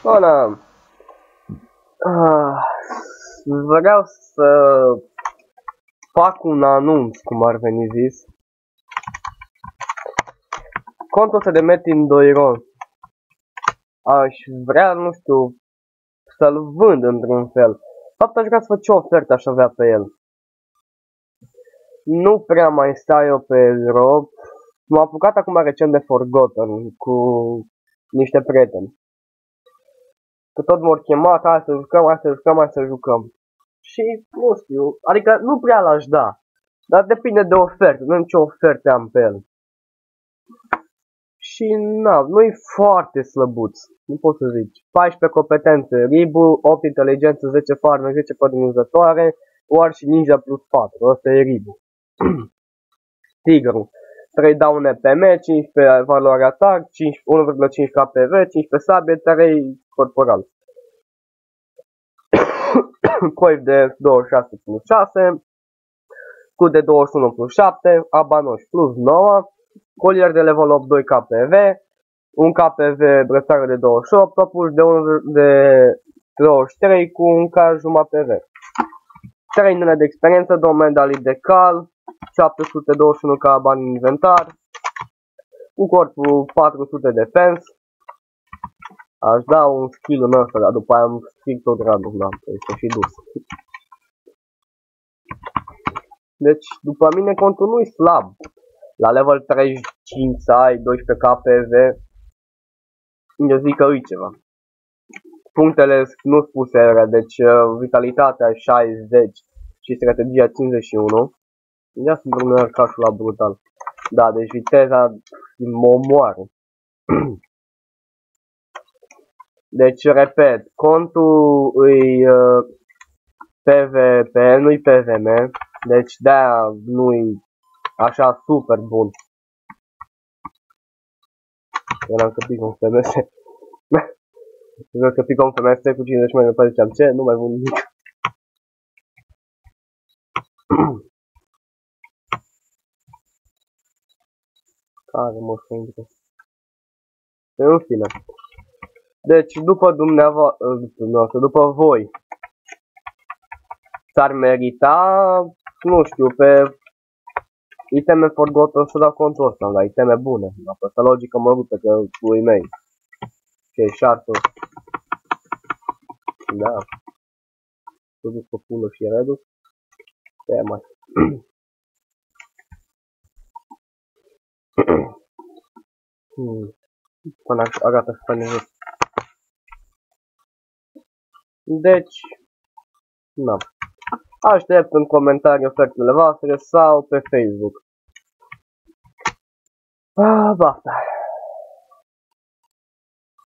Bună! Vreau să fac un anunț, cum ar veni zis. Contul ăsta de Metin Doiron. Aș vrea, nu știu, să-l vând într-un fel. Fapt, aș vrea să fac ce ofertă aș avea pe el. Nu prea mai stau eu pe drop. M-am apucat acum recent de Forgotten cu niște prieteni. Că tot m-au chemat, hai să jucăm, hai să jucăm, hai să jucăm. Și nu știu, adică nu prea l-aș da. Dar depinde de ofertă, nu ce oferte am pe el. Și nu-i foarte slăbuț, nu pot să zici. 14 competențe, Ribu, 8 inteligență, 10 farme, 10 pădrinzătoare, War și Ninja plus 4, ăsta e Ribu. Tigru, 3 daune PM, 15 valoare atac, 1,5 KPV, 15 sabie, 3 corporal. Coif de 26 plus 6, scut de 21 plus 7, abanoș plus 9, colier de level 8 2 KPV, 1 KPV brățară de 28, topuș de 23 cu 1 K jumătate PV. 3 nele de experiență, 2 medalii de cal, 721 ca bani în inventar, cu corpul 400 de defense. Aș da un skill în ăsta, dar după aia am strict tot gradul, da, este și dus. Deci, după mine contul nu-i slab. La level 35 să ai 12 KPV, eu zic că îi ceva. Punctele nu spuse ele, deci vitalitatea 60 și strategia 51. Ia să drumul cașul la brutal. Da, deci viteza mă omoară. Deci, repet, contul îi PvP, nu-i PvM. Deci de-aia nu-i așa super bun. Eram că pic un FMS. Vreau că pic un FMS cu 50 mai departe ziceam ce? Nu mai vând nimic. Care mă intră. În fine. Deci, după dumneavoastră, după voi, s-ar merita, nu știu, pe iteme Forgotten să dau contul ăsta, la iteme bune. Asta logică mă rupe că cu ei mei. Ce e șartă. Da. Să duc pe pulă și reduc. Ce mai. Până arată să ne jos. Deci, aștept în comentarii ofertele voastre sau pe Facebook. Basta.